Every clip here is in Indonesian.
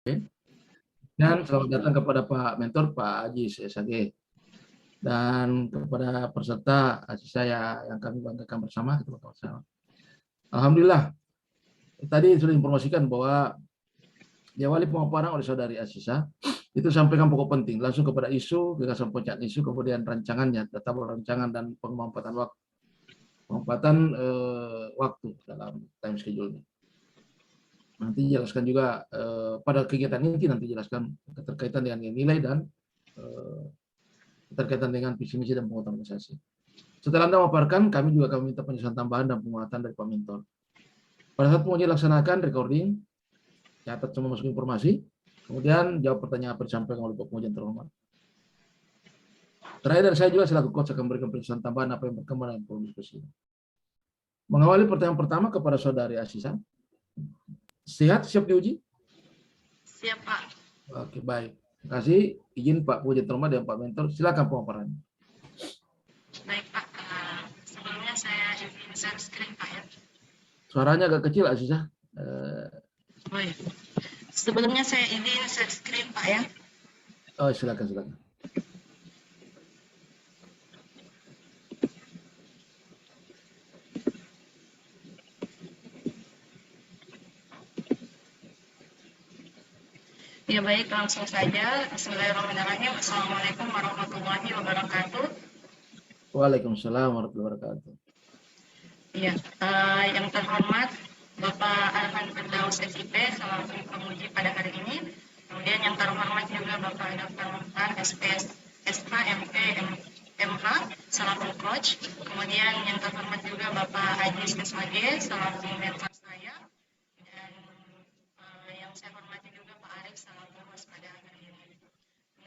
Dan selamat datang kepada Pak Mentor, Pak Ajis SAG. Dan kepada peserta saya yang kami banggakan bersama, Alhamdulillah, tadi sudah informasikan bahwa diawali pemaparan oleh Saudari Asisa, itu sampaikan pokok penting, langsung kepada isu, gagasan pencahayaan isu, kemudian rancangannya, tabel rancangan dan pengumpatan waktu dalam time schedule-nya. Nanti jelaskan juga pada kegiatan ini nanti jelaskan keterkaitan dengan nilai dan keterkaitan dengan visi misi dan penguatan organisasi. Setelah Anda memaparkan, kami minta penjelasan tambahan dan penguatan dari Pak Mentor. Pada saat penguji laksanakan recording, catat semua masuk informasi, kemudian jawab pertanyaan apa disampaikan oleh Pak pengujian terhormat. Terakhir dari saya juga selaku coach akan memberikan penjelasan tambahan apa yang berkembang dalam forum diskusi. Mengawali pertanyaan pertama kepada Saudari Asisa. Sehat, siap diuji? Siap, Pak. Oke, baik. Terima kasih. Izin Pak pengujian terhormat dan Pak Mentor, silakan pemaparannya. Baik, Pak. Sebelumnya saya izin share screen, Pak, ya. Suaranya agak kecil, Asisa. Baik. Sebelumnya saya izin share screen, Pak, ya. Oh, silakan. Ya, baik, langsung saja. Bismillahirrahmanirrahim. Assalamualaikum warahmatullahi wabarakatuh. Waalaikumsalam warahmatullahi wabarakatuh. Ya, yang terhormat Bapak Arhan Firdaus SIP selaku penguji pada hari ini. Kemudian yang terhormat juga Bapak Dr. Muhtar SPS SH MP MH selaku coach. Kemudian yang terhormat juga Bapak Ajis SMG selaku mentor saya. Dan yang saya hormati juga Pak Arif selaku host pada hari ini.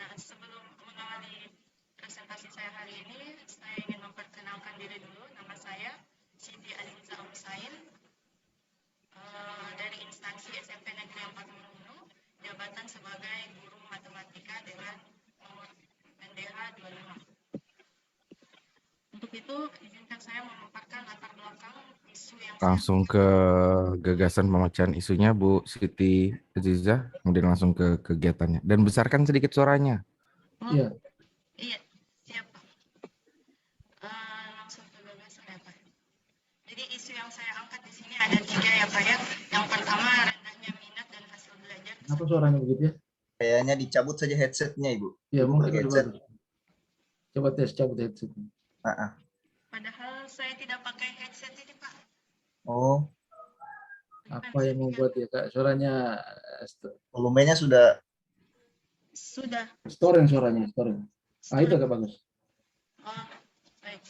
Nah, sebelum mengawali presentasi saya hari ini, saya ingin memperkenalkan diri dulu. Nama saya Siti Alinza Husain dari instansi SMP Negeri 4 Mangungu, jabatan sebagai guru matematika dengan nomor NDH 25. Untuk itu, izinkan saya memaparkan latar belakang isu yang langsung ke gagasan pemecahan isunya Bu Siti Aziza, kemudian langsung ke kegiatannya. Dan besarkan sedikit suaranya. Iya. Iya, siap Pak. Langsung ke gagasan ya Pak. Jadi isu yang saya angkat di sini ada 3 ya Pak ya. Yang pertama rendahnya minat dan hasil belajar. Apa suaranya begitu ya? Kayaknya dicabut saja headsetnya Ibu. Iya, mungkin headset. Coba tes cabut headset. Padahal saya tidak pakai headset ini Pak. Oh. Apa yang membuat ya Kak suaranya? Volumenya sudah. Storing suaranya, storing. Itu agak bagus. Oh, baik.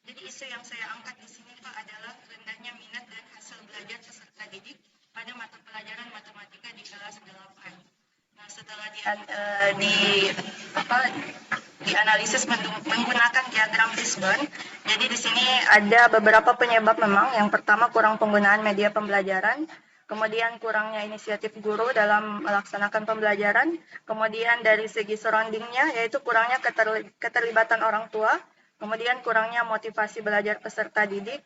Jadi isu yang saya angkat di sini Pak adalah rendahnya minat dan hasil belajar peserta didik pada mata pelajaran matematika di kelas 8. Nah, setelah dianalisis menggunakan diagram Fishbone, jadi di sini ada beberapa penyebab memang. Yang pertama kurang penggunaan media pembelajaran, kemudian kurangnya inisiatif guru dalam melaksanakan pembelajaran, kemudian dari segi surroundingnya yaitu kurangnya keterlibatan orang tua, kemudian kurangnya motivasi belajar peserta didik,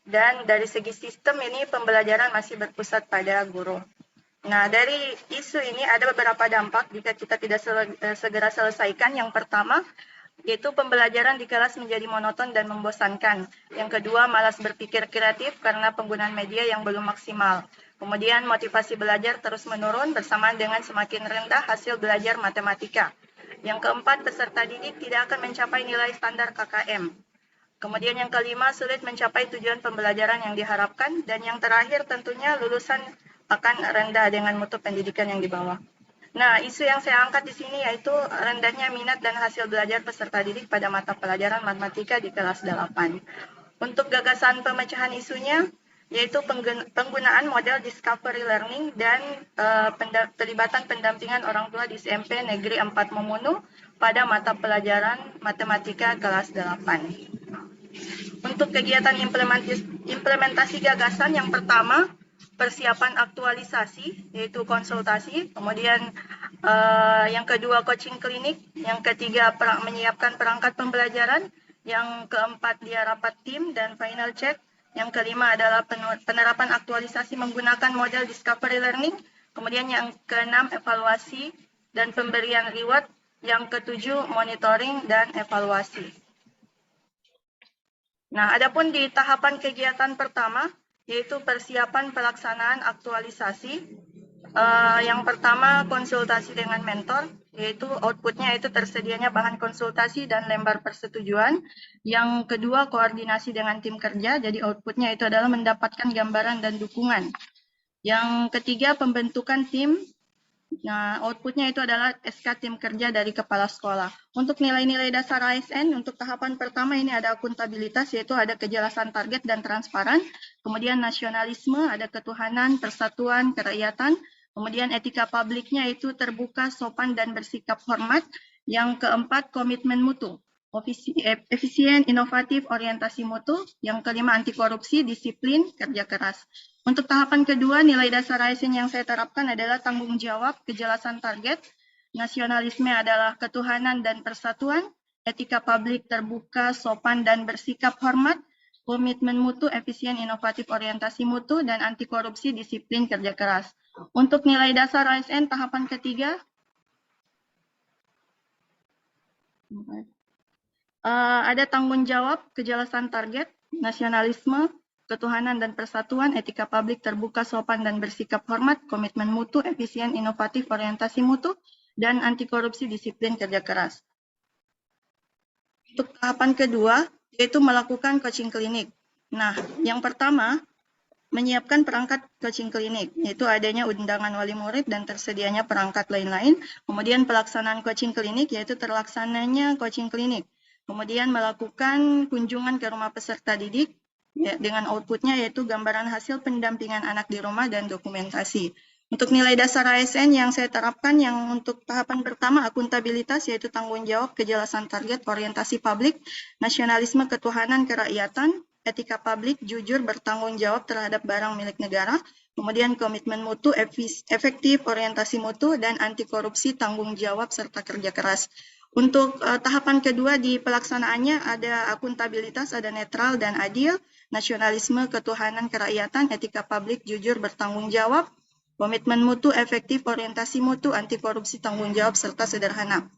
dan dari segi sistem ini pembelajaran masih berpusat pada guru. Nah, dari isu ini ada beberapa dampak jika kita tidak segera selesaikan. Yang pertama, yaitu pembelajaran di kelas menjadi monoton dan membosankan. Yang kedua, malas berpikir kreatif karena penggunaan media yang belum maksimal. Kemudian motivasi belajar terus menurun bersamaan dengan semakin rendah hasil belajar matematika. Yang keempat, peserta didik tidak akan mencapai nilai standar KKM. Kemudian yang kelima, sulit mencapai tujuan pembelajaran yang diharapkan. Dan yang terakhir tentunya lulusan akan rendah dengan mutu pendidikan yang di bawah. Nah, isu yang saya angkat di sini yaitu rendahnya minat dan hasil belajar peserta didik pada mata pelajaran matematika di kelas 8. Untuk gagasan pemecahan isunya, yaitu penggunaan model discovery learning dan pelibatan pendampingan orang tua di SMP Negeri 4 Momunu pada mata pelajaran matematika kelas 8. Untuk kegiatan implementasi gagasan, yang pertama, persiapan aktualisasi, yaitu konsultasi. Kemudian yang kedua, coaching klinik. Yang ketiga, menyiapkan perangkat pembelajaran. Yang keempat, dia rapat tim dan final check. Yang kelima adalah penerapan aktualisasi menggunakan model discovery learning. Kemudian yang keenam, evaluasi dan pemberian reward. Yang ketujuh, monitoring dan evaluasi. Nah, adapun di tahapan kegiatan pertama, yaitu persiapan pelaksanaan aktualisasi. Yang pertama, konsultasi dengan mentor, yaitu outputnya itu tersedianya bahan konsultasi dan lembar persetujuan. Yang kedua, koordinasi dengan tim kerja, jadi outputnya itu adalah mendapatkan gambaran dan dukungan. Yang ketiga, pembentukan tim. Nah, outputnya itu adalah SK tim kerja dari kepala sekolah. Untuk nilai-nilai dasar ASN, untuk tahapan pertama ini ada akuntabilitas, yaitu ada kejelasan target dan transparan. Kemudian nasionalisme, ada ketuhanan, persatuan, kerakyatan. Kemudian etika publiknya itu terbuka, sopan, dan bersikap hormat. Yang keempat, komitmen mutu. Efisien, inovatif, orientasi mutu. Yang kelima, anti korupsi, disiplin, kerja keras. Untuk tahapan kedua, nilai dasar ASN yang saya terapkan adalah tanggung jawab, kejelasan target, nasionalisme adalah ketuhanan dan persatuan, etika publik terbuka, sopan, dan bersikap hormat, komitmen mutu, efisien, inovatif, orientasi mutu, dan anti korupsi, disiplin, kerja keras. Untuk nilai dasar ASN tahapan ketiga, ada tanggung jawab, kejelasan target, nasionalisme, ketuhanan dan persatuan, etika publik terbuka, sopan, dan bersikap hormat, komitmen mutu, efisien, inovatif, orientasi mutu, dan anti korupsi, disiplin, kerja keras. Untuk tahapan kedua, yaitu melakukan coaching klinik. Nah, yang pertama, menyiapkan perangkat coaching klinik, yaitu adanya undangan wali murid dan tersedianya perangkat lain-lain. Kemudian pelaksanaan coaching klinik, yaitu terlaksananya coaching klinik. Kemudian melakukan kunjungan ke rumah peserta didik, ya, dengan outputnya yaitu gambaran hasil pendampingan anak di rumah dan dokumentasi. Untuk nilai dasar ASN yang saya terapkan, yang untuk tahapan pertama akuntabilitas, yaitu tanggung jawab, kejelasan target, orientasi publik, nasionalisme, ketuhanan, kerakyatan, etika publik, jujur, bertanggung jawab terhadap barang milik negara, kemudian komitmen mutu, efektif, orientasi mutu, dan anti korupsi, tanggung jawab, serta kerja keras. Untuk tahapan kedua di pelaksanaannya ada akuntabilitas, ada netral dan adil, nasionalisme, ketuhanan, kerakyatan, etika publik, jujur, bertanggung jawab, komitmen mutu, efektif, orientasi mutu, anti korupsi, tanggung jawab, serta sederhana.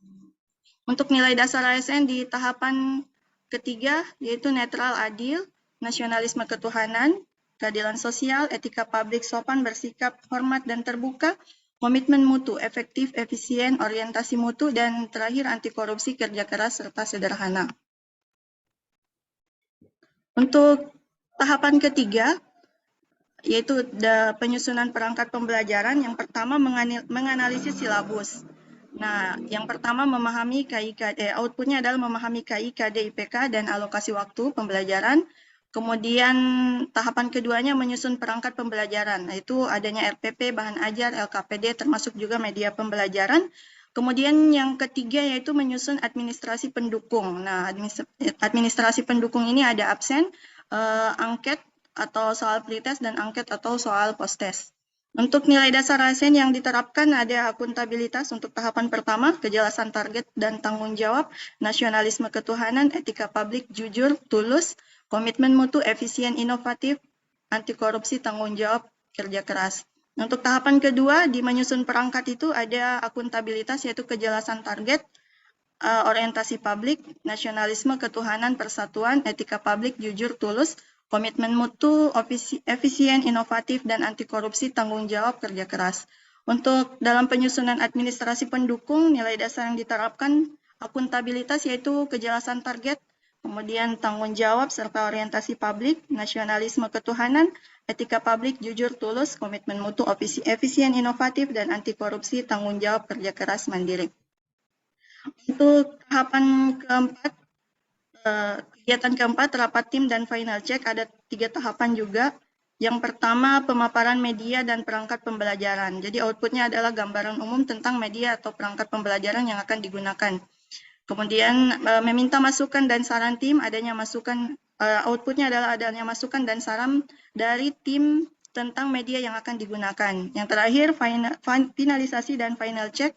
Untuk nilai dasar ASN di tahapan ketiga yaitu netral, adil, nasionalisme, ketuhanan, keadilan sosial, etika publik, sopan, bersikap, hormat, dan terbuka, komitmen mutu, efektif, efisien, orientasi mutu, dan terakhir anti korupsi, kerja keras, serta sederhana. Untuk tahapan ketiga, yaitu penyusunan perangkat pembelajaran, yang pertama menganalisis silabus. Nah, yang pertama memahami KIKD, outputnya adalah memahami KIKD IPK dan alokasi waktu pembelajaran. Kemudian tahapan keduanya menyusun perangkat pembelajaran, yaitu adanya RPP, bahan ajar, LKPD, termasuk juga media pembelajaran. Kemudian yang ketiga yaitu menyusun administrasi pendukung. Nah, administrasi pendukung ini ada absen, angket atau soal pretest, dan angket atau soal post-test. Untuk nilai dasar ASN yang diterapkan ada akuntabilitas untuk tahapan pertama, kejelasan target dan tanggung jawab, nasionalisme, ketuhanan, etika publik, jujur, tulus, komitmen mutu, efisien, inovatif, anti korupsi, tanggung jawab, kerja keras. Untuk tahapan kedua, di menyusun perangkat itu ada akuntabilitas, yaitu kejelasan target, orientasi publik, nasionalisme, ketuhanan, persatuan, etika publik, jujur, tulus, komitmen mutu, efisien, inovatif, dan anti korupsi, tanggung jawab, kerja keras. Untuk dalam penyusunan administrasi pendukung, nilai dasar yang diterapkan akuntabilitas yaitu kejelasan target, kemudian tanggung jawab serta orientasi publik, nasionalisme, ketuhanan, etika publik, jujur, tulus, komitmen mutu, efisien, inovatif, dan anti korupsi, tanggung jawab, kerja keras, mandiri. Untuk tahapan keempat, kegiatan keempat, rapat tim dan final check, ada 3 tahapan juga. Yang pertama, pemaparan media dan perangkat pembelajaran. Jadi outputnya adalah gambaran umum tentang media atau perangkat pembelajaran yang akan digunakan. Kemudian meminta masukan dan saran tim, adanya masukan, outputnya adalah adanya masukan dan saran dari tim tentang media yang akan digunakan. Yang terakhir, finalisasi dan final check,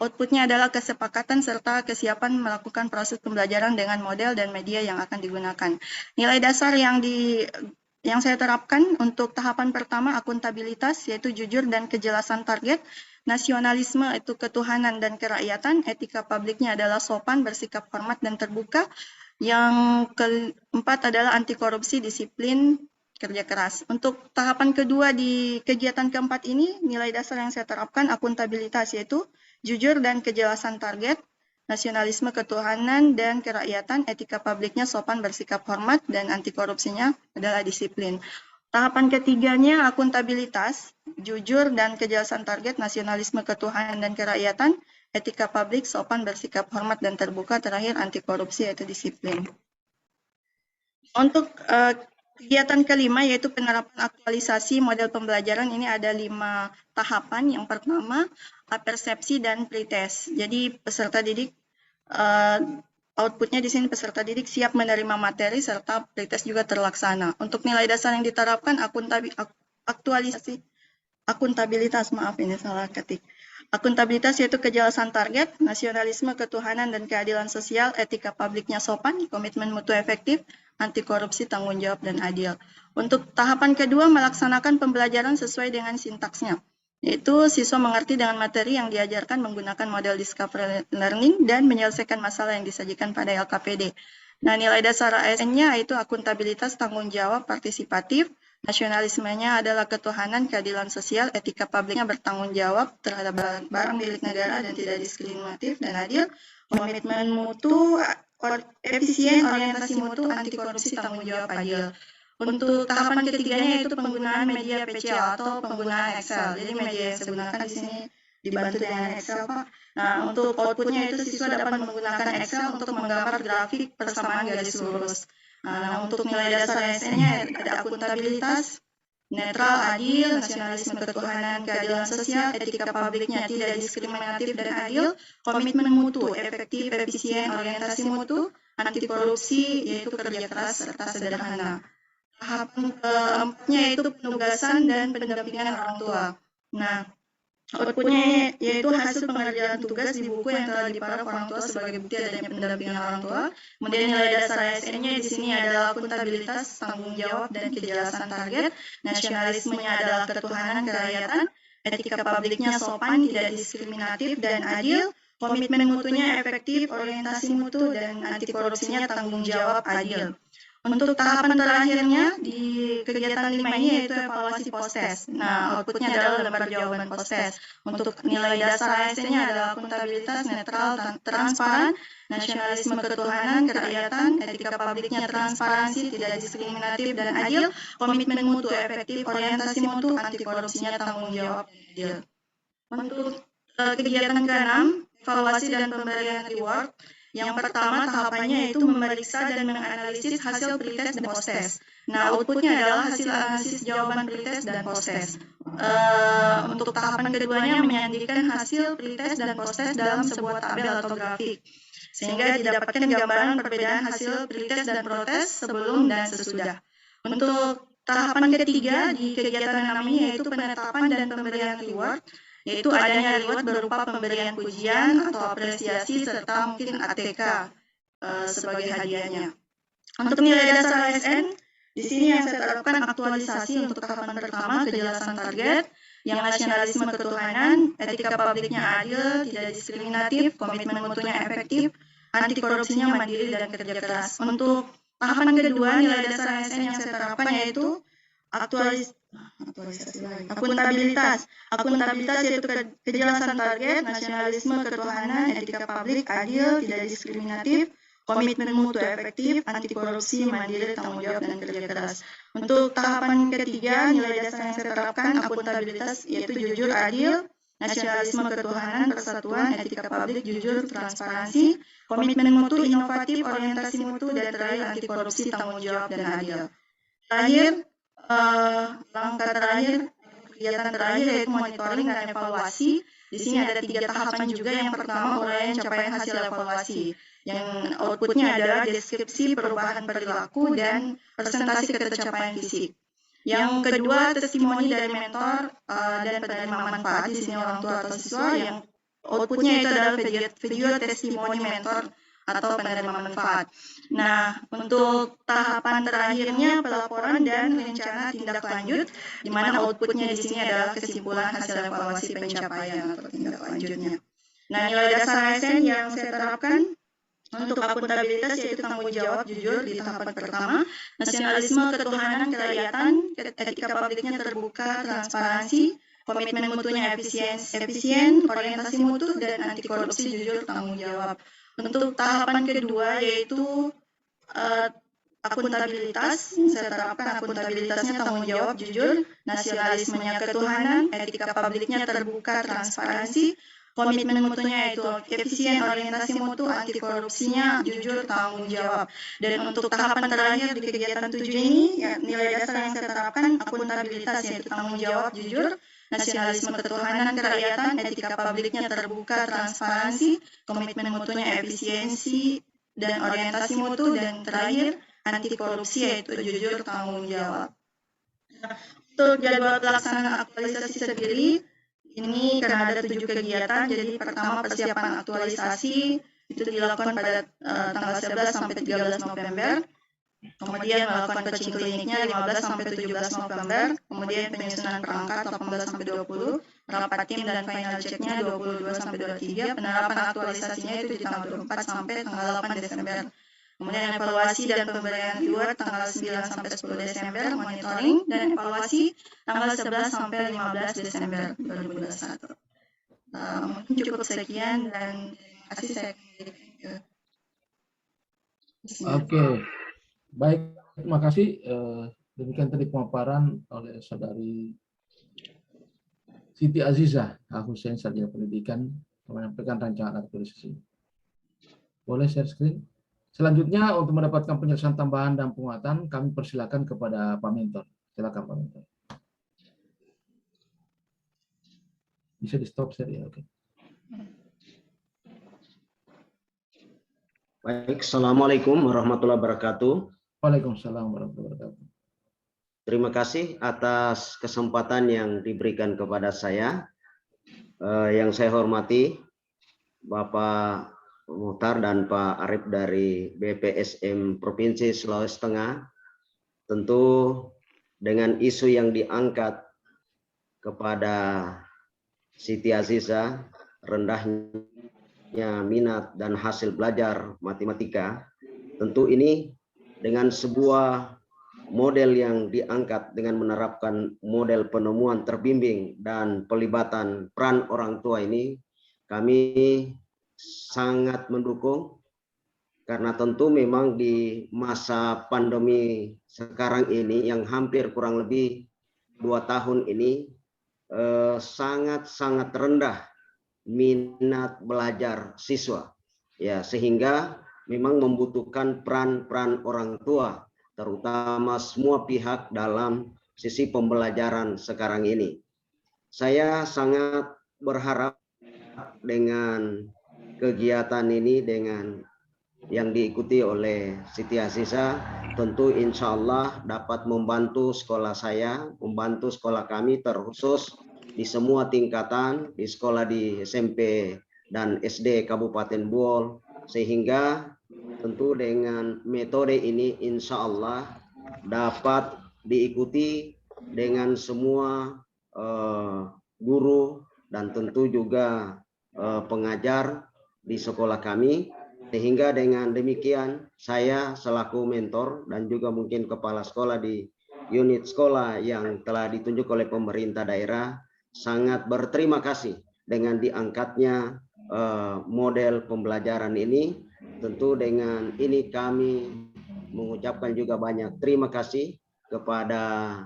outputnya adalah kesepakatan serta kesiapan melakukan proses pembelajaran dengan model dan media yang akan digunakan. Nilai dasar yang yang saya terapkan untuk tahapan pertama akuntabilitas, yaitu jujur dan kejelasan target, nasionalisme itu ketuhanan dan kerakyatan, etika publiknya adalah sopan, bersikap hormat dan terbuka. Yang keempat adalah anti korupsi, disiplin, kerja keras. Untuk tahapan kedua di kegiatan keempat ini, nilai dasar yang saya terapkan akuntabilitas, yaitu jujur dan kejelasan target, nasionalisme ketuhanan dan kerakyatan, etika publiknya sopan, bersikap hormat, dan anti korupsinya adalah disiplin. Tahapan ketiganya akuntabilitas, jujur dan kejelasan target, nasionalisme ketuhanan dan kerakyatan, etika publik, sopan, bersikap hormat, dan terbuka. Terakhir anti korupsi yaitu disiplin. Untuk kegiatan kelima yaitu penerapan aktualisasi model pembelajaran, ini ada 5 tahapan. Yang pertama persepsi dan pretest. Jadi peserta didik outputnya di sini peserta didik siap menerima materi serta pretest juga terlaksana. Untuk nilai dasar yang diterapkan akuntabilitas, maaf ini salah ketik. Akuntabilitas yaitu kejelasan target, nasionalisme ketuhanan dan keadilan sosial, etika publiknya sopan, komitmen mutu efektif, anti korupsi, tanggung jawab dan adil. Untuk tahapan kedua melaksanakan pembelajaran sesuai dengan sintaksnya, yaitu siswa mengerti dengan materi yang diajarkan menggunakan model discovery learning dan menyelesaikan masalah yang disajikan pada LKPD. Nah, nilai dasar ASN-nya yaitu akuntabilitas, tanggung jawab, partisipatif, nasionalismenya adalah ketuhanan, keadilan sosial, etika publiknya bertanggung jawab terhadap barang milik negara dan tidak diskriminatif dan adil, komitmen mutu, efisien, orientasi mutu, anti korupsi, tanggung jawab adil. Untuk tahapan ketiganya yaitu penggunaan media PCL atau penggunaan Excel. Jadi media yang saya gunakan di sini dibantu dengan Excel, Pak. Nah, untuk outputnya itu siswa dapat menggunakan Excel untuk menggambar grafik persamaan garis lurus. Nah, untuk nilai dasar ASN-nya ada akuntabilitas, netral, adil, nasionalisme ketuhanan, keadilan sosial, etika publiknya tidak diskriminatif dan adil, komitmen mutu, efektif, efisien, orientasi mutu, anti korupsi, yaitu kerja keras serta sederhana. Tahapan keempatnya yaitu penugasan dan pendampingan orang tua. Nah, outputnya yaitu hasil pengerjaan tugas di buku yang telah diparaf orang tua sebagai bukti adanya pendampingan orang tua. Kemudian nilai dasar ASN-nya di sini adalah akuntabilitas, tanggung jawab, dan kejelasan target. Nasionalismenya adalah ketuhanan, kerakyatan, etika publiknya sopan, tidak diskriminatif dan adil, komitmen mutunya efektif, orientasi mutu, dan anti korupsinya tanggung jawab adil. Untuk tahapan terakhirnya di kegiatan 5 ini yaitu evaluasi post-test. Nah, outputnya adalah lembar jawaban post-test. Untuk nilai dasar ASN-nya adalah akuntabilitas, netral, transparan, nasionalisme ketuhanan, kerakyatan, etika publiknya transparansi, tidak diskriminatif dan adil, komitmen mutu efektif, orientasi mutu, anti korupsinya tanggung jawab adil. Untuk kegiatan ke-6, evaluasi dan pemberian reward. Yang pertama tahapannya yaitu memeriksa dan menganalisis hasil pretest dan post-test. Nah, outputnya adalah hasil analisis jawaban pretest dan post-test. Untuk tahapan keduanya menyajikan hasil pretest dan post-test dalam sebuah tabel atau grafik, sehingga didapatkan gambaran perbedaan hasil pretest dan protest sebelum dan sesudah. Untuk tahapan ketiga di kegiatan 6 ini yaitu penetapan dan pemberian reward, yaitu adanya reward berupa pemberian pujian atau apresiasi serta mungkin ATK sebagai hadiahnya. Untuk nilai dasar ASN, di sini yang saya terapkan aktualisasi untuk tahapan pertama, kejelasan target, yang nasionalisme ketuhanan, etika publiknya adil, tidak diskriminatif, komitmen mutunya efektif, anti korupsinya mandiri dan kerja keras. Untuk tahapan kedua, nilai dasar ASN yang saya terapkan yaitu akuntabilitas. Akuntabilitas yaitu kejelasan target, nasionalisme ketuhanan, etika publik, adil, tidak diskriminatif, komitmen mutu efektif, anti korupsi, mandiri, tanggung jawab, dan kerja keras. Untuk tahapan ketiga, nilai dasar yang saya terapkan akuntabilitas yaitu jujur, adil, nasionalisme ketuhanan, persatuan, etika publik, jujur, transparansi, komitmen mutu, inovatif, orientasi mutu, dan terakhir anti korupsi, tanggung jawab, dan adil. Terakhir, langkah terakhir, kegiatan terakhir yaitu monitoring dan evaluasi. Di sini ada 3 tahapan juga. Yang pertama, uraian capaian hasil evaluasi, yang outputnya adalah deskripsi perubahan perilaku dan presentasi tercapaian fisik. Yang kedua, testimoni dari mentor dan penerima manfaat, di sini orang tua atau siswa, yang outputnya itu adalah video testimoni mentor atau penerima manfaat. Nah, untuk tahapan terakhirnya pelaporan dan rencana tindak lanjut, di mana outputnya di sini adalah kesimpulan hasil evaluasi pencapaian atau tindak lanjutnya. Nah, nilai dasar ASN yang saya terapkan untuk akuntabilitas yaitu tanggung jawab jujur di tahapan pertama, nasionalisme, ketuhanan, kerakyatan, etika publiknya terbuka, transparansi, komitmen mutunya efisien, orientasi mutu, dan anti korupsi jujur tanggung jawab. Untuk tahapan kedua yaitu akuntabilitas, saya terapkan akuntabilitasnya tanggung jawab jujur, nasionalismenya ketuhanan, etika publiknya terbuka, transparansi, komitmen mutunya yaitu efisien, orientasi mutu, anti korupsinya jujur tanggung jawab. Dan untuk tahapan terakhir di kegiatan 7 ini, ya, nilai dasar yang saya terapkan akuntabilitas yaitu tanggung jawab jujur, nasionalisme ketuhanan, kerakyatan, etika publiknya terbuka, transparansi, komitmen mutunya efisiensi dan orientasi mutu, dan terakhir anti korupsi yaitu jujur tanggung jawab. Untuk jadwal pelaksanaan aktualisasi sendiri, ini karena ada 7 kegiatan, jadi pertama persiapan aktualisasi itu dilakukan pada tanggal 11 sampai 13 November. Kemudian melakukan coaching kliniknya 15 sampai 17 November. Kemudian penyusunan perangkat 18 sampai 20, rapat tim dan final check-nya 22 sampai 23. Penerapan aktualisasinya itu di tanggal 24 sampai tanggal 8 Desember. Kemudian evaluasi dan pemberian reward tanggal 9 sampai 10 Desember, monitoring dan evaluasi tanggal 11 sampai 15 Desember 2021. Mungkin cukup sekian dan terima kasih saya kembalikan ke Oke, baik, terima kasih. Demikian tadi pemaparan oleh saudari Siti Azizah Hussein, Sarjana Pendidikan, menyampaikan rancangan aktualisasi. Boleh share screen? Selanjutnya untuk mendapatkan penyelesaian tambahan dan penguatan, kami persilakan kepada Pak Mentor. Silakan Pak Mentor. Bisa di stop share ya, oke. Baik, Assalamualaikum warahmatullahi wabarakatuh. Waalaikumsalam warahmatullahi wabarakatuh. Terima kasih atas kesempatan yang diberikan kepada saya. Yang saya hormati Bapak Muhtar dan Pak Arif dari BPSM Provinsi Sulawesi Tengah. Tentu dengan isu yang diangkat kepada Siti Azizah, rendahnya minat dan hasil belajar matematika, tentu ini dengan sebuah model yang diangkat dengan menerapkan model penemuan terbimbing dan pelibatan peran orang tua ini, kami sangat mendukung karena tentu memang di masa pandemi sekarang ini yang hampir kurang lebih 2 tahun ini sangat rendah minat belajar siswa, ya, sehingga memang membutuhkan peran orang tua, terutama semua pihak dalam sisi pembelajaran sekarang ini. Saya sangat berharap dengan kegiatan ini, dengan yang diikuti oleh Siti Azizah, tentu insya Allah dapat membantu sekolah saya, membantu sekolah kami, terkhusus di semua tingkatan, di sekolah di SMP dan SD Kabupaten Buol, sehingga tentu dengan metode ini insya Allah dapat diikuti dengan semua guru dan tentu juga pengajar di sekolah kami, sehingga dengan demikian saya selaku mentor dan juga mungkin kepala sekolah di unit sekolah yang telah ditunjuk oleh pemerintah daerah sangat berterima kasih dengan diangkatnya model pembelajaran ini. Tentu dengan ini kami mengucapkan juga banyak terima kasih kepada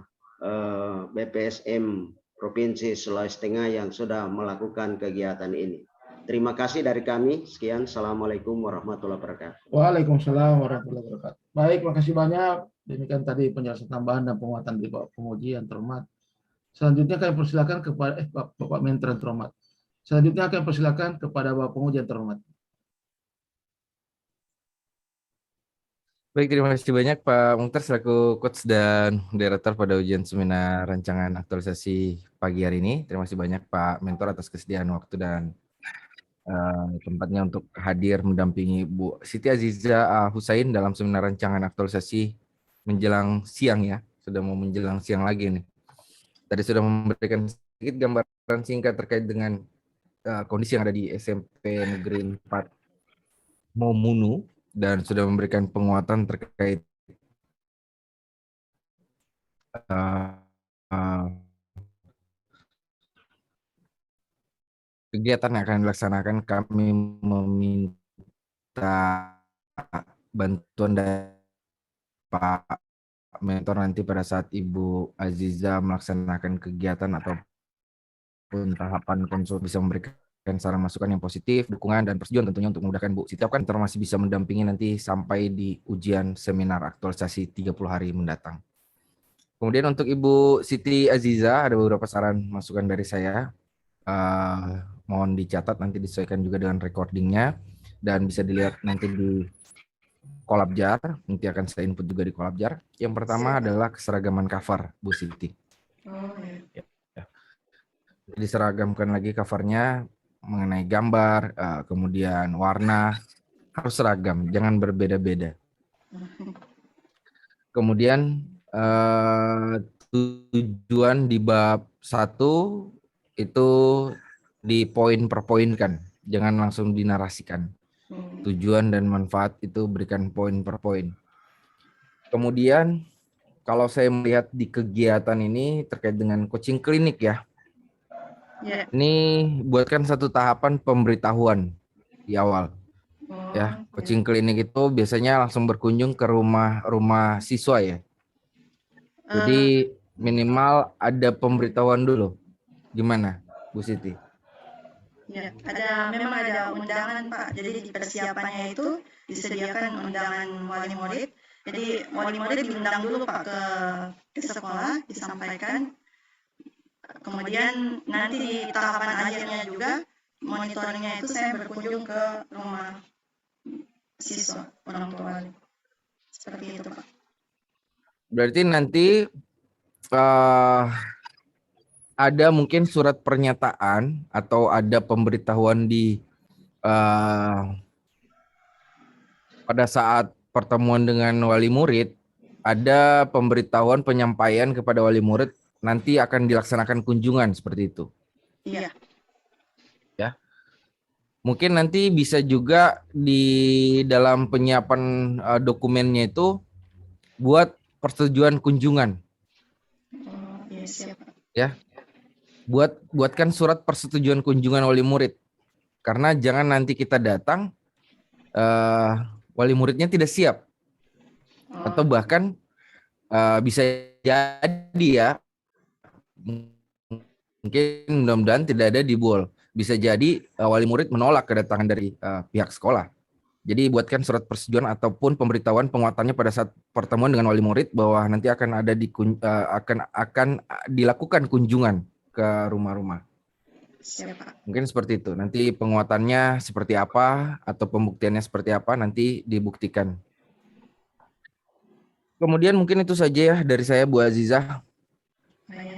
BPSM Provinsi Sulawesi Tengah yang sudah melakukan kegiatan ini. Terima kasih dari kami. Sekian. Assalamualaikum warahmatullahi wabarakatuh. Waalaikumsalam warahmatullahi wabarakatuh. Baik, makasih banyak. Demikian tadi penjelasan tambahan dan penguatan dari Bapak Penguji yang terhormat. Selanjutnya kami persilakan kepada Bapak Mentor yang terhormat. Selanjutnya kami persilakan kepada Bapak Penguji yang terhormat. Baik, terima kasih banyak Pak Muhtar selaku coach dan moderator pada ujian seminar rancangan aktualisasi pagi hari ini. Terima kasih banyak Pak Mentor atas kesediaan waktu dan tempatnya untuk hadir mendampingi Bu Siti Aziza Husain dalam seminar rancangan aktualisasi menjelang siang ya. Sudah mau menjelang siang lagi nih. Tadi sudah memberikan sedikit gambaran singkat terkait dengan kondisi yang ada di SMP Negeri 4 Momunu dan sudah memberikan penguatan terkait kegiatan yang akan dilaksanakan. Kami meminta bantuan dari Pak Mentor nanti pada saat Ibu Aziza melaksanakan kegiatan ataupun tahapan konsul bisa memberikan saran masukan yang positif, dukungan dan persetujuan tentunya untuk memudahkan Bu Siti kan masih bisa mendampingi nanti sampai di ujian seminar aktualisasi 30 hari mendatang. Kemudian untuk Ibu Siti Aziza ada beberapa saran masukan dari saya. Mohon dicatat, nanti disesuaikan juga dengan recordingnya dan bisa dilihat nanti di Kolabjar, nanti akan saya input juga di Kolabjar. Yang pertama adalah keseragaman cover, Bu Siti. Ya. Diseragamkan lagi covernya mengenai gambar, kemudian warna, harus seragam, jangan berbeda-beda. Kemudian tujuan di bab 1 itu di poin per poin kan, jangan langsung dinarasikan. Tujuan dan manfaat itu berikan poin per poin. Kemudian kalau saya melihat di kegiatan ini terkait dengan coaching klinik ya, ini buatkan satu tahapan pemberitahuan di awal. Ya, coaching klinik itu biasanya langsung berkunjung ke rumah siswa ya. Jadi minimal ada pemberitahuan dulu. Gimana, Bu Siti? Ya, memang ada undangan Pak. Jadi di persiapannya itu disediakan undangan wali murid. Jadi wali murid diundang dulu Pak ke sekolah, disampaikan. Kemudian nanti di tahapan akhirnya juga monitoringnya itu saya berkunjung ke rumah siswa, orang tua wali. Seperti itu Pak. Berarti nanti ada mungkin surat pernyataan atau ada pemberitahuan di pada saat pertemuan dengan wali murid, ada pemberitahuan penyampaian kepada wali murid nanti akan dilaksanakan kunjungan seperti itu. Iya. Ya. Mungkin nanti bisa juga di dalam penyiapan dokumennya itu buat persetujuan kunjungan. Iya, siap. Ya. Buatkan surat persetujuan kunjungan wali murid. Karena jangan nanti kita datang wali muridnya tidak siap. Atau bahkan bisa jadi ya, mungkin mudah-mudahan tidak ada di BUL. Bisa jadi wali murid menolak kedatangan dari pihak sekolah. Jadi buatkan surat persetujuan ataupun pemberitahuan penguatannya pada saat pertemuan dengan wali murid bahwa nanti akan ada akan dilakukan kunjungan ke rumah-rumah. Mungkin seperti itu. Nanti penguatannya seperti apa atau pembuktiannya seperti apa nanti dibuktikan. Kemudian mungkin itu saja ya dari saya Bu Azizah.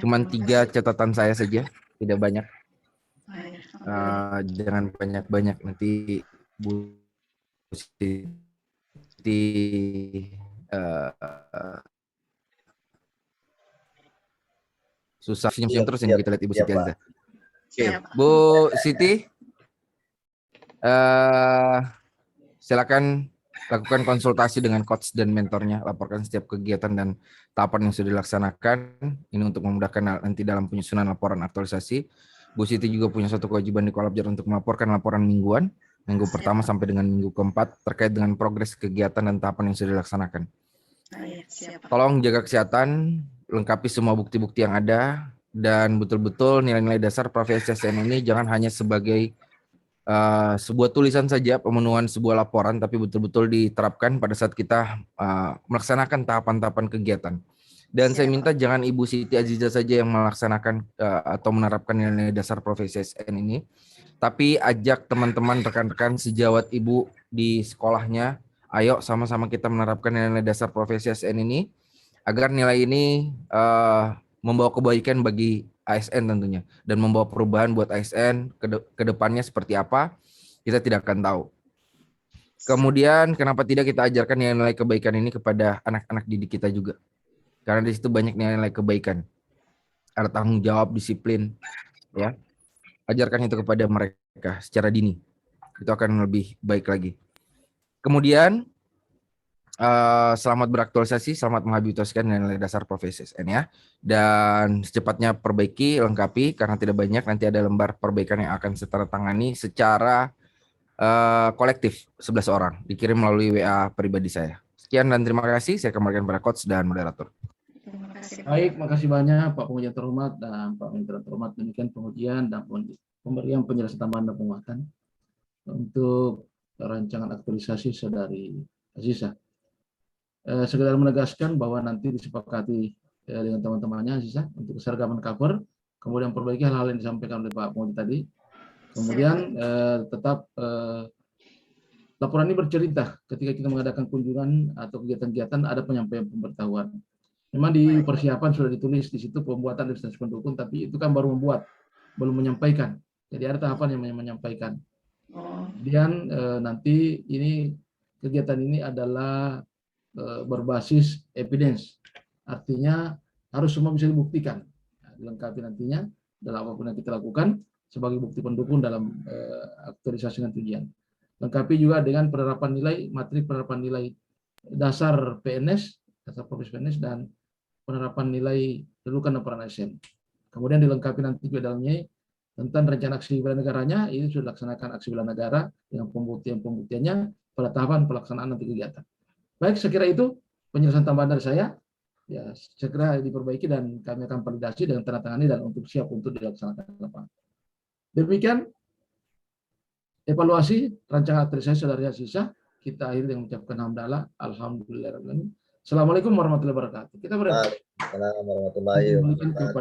Cuman 3 catatan saya saja, tidak banyak. Jangan banyak-banyak, nanti Bu Siti susah senyum-senyum terus ini kita lihat Ibu Siti Azizah. Oke, Bu Siti, silakan lakukan konsultasi dengan coach dan mentornya, laporkan setiap kegiatan dan tahapan yang sudah dilaksanakan. Ini untuk memudahkan nanti dalam penyusunan laporan aktualisasi. Bu Siti juga punya satu kewajiban di Kolabjar untuk melaporkan laporan mingguan, minggu pertama sampai dengan minggu keempat, terkait dengan progres kegiatan dan tahapan yang sudah dilaksanakan. Tolong jaga kesehatan, lengkapi semua bukti-bukti yang ada, dan betul-betul nilai-nilai dasar Profesi SN ini jangan hanya sebagai sebuah tulisan saja pemenuhan sebuah laporan, tapi betul-betul diterapkan pada saat kita melaksanakan tahapan-tahapan kegiatan. Dan saya minta jangan Ibu Siti Aziza saja yang melaksanakan atau menerapkan nilai-nilai dasar Profesi SN ini, tapi ajak teman-teman rekan-rekan sejawat Ibu di sekolahnya, ayo sama-sama kita menerapkan nilai-nilai dasar Profesi SN ini, agar nilai ini membawa kebaikan bagi ASN tentunya, dan membawa perubahan buat ASN ke depannya seperti apa, kita tidak akan tahu. Kemudian kenapa tidak kita ajarkan nilai-nilai kebaikan ini kepada anak-anak didik kita juga? Karena di situ banyak nilai-nilai kebaikan. Ada tanggung jawab, disiplin, ya. Ajarkan itu kepada mereka secara dini. Itu akan lebih baik lagi. Kemudian selamat beraktualisasi, selamat menghabituasikan nilai dasar profesi SN ya. Dan secepatnya perbaiki, lengkapi karena tidak banyak, nanti ada lembar perbaikan yang akan saya tangani secara kolektif 11 orang, dikirim melalui WA pribadi saya. Sekian dan terima kasih, saya kembalikan pada coach dan moderator. Baik, makasih banyak Pak Pengujian terhormat dan Pak Menteri terhormat. Demikian pengujian dan pemberian penjelasan tambahan dan penguatan untuk rancangan aktualisasi saudari Aziza. Sekedar menegaskan bahwa nanti disepakati dengan teman-temannya Aziza untuk keseragaman cover, kemudian perbaiki hal-hal yang disampaikan oleh Pak Penguji tadi. Kemudian tetap laporan ini bercerita ketika kita mengadakan kunjungan atau kegiatan-kegiatan ada penyampaian pemberitahuan. Memang di persiapan sudah ditulis di situ pembuatan instansi pendukung, tapi itu kan baru membuat, belum menyampaikan. Jadi ada tahapan yang menyampaikan. Kemudian nanti ini kegiatan ini adalah berbasis evidence, artinya harus semua bisa dibuktikan, dilengkapi nantinya dalam apapun yang kita lakukan sebagai bukti pendukung dalam aktualisasi dan ujian. Lengkapi juga dengan penerapan nilai, materi penerapan nilai dasar PNS, dasar profesi PNS, dan penerapan nilai kedudukan dan peran ASN. Kemudian dilengkapi nanti juga dalamnya tentang rencana aksi bela negaranya, ini sudah dilaksanakan aksi bela negara dengan pembuktiannya pada tahapan pelaksanaan nanti kegiatan. Baik, saya kira itu penjelasan tambahan dari saya. Ya, segera diperbaiki dan kami akan validasi dengan tanda tangani dan untuk siap untuk dilaksanakan ke depan. Demikian evaluasi rancangan aktualisasi saudari Aziza. Kita akhiri dengan mengucapkan hamdalah, alhamdulillahirabbil alamin. Assalamualaikum warahmatullahi wabarakatuh. Kita berdoa. Waalaikumsalam warahmatullahi wabarakatuh.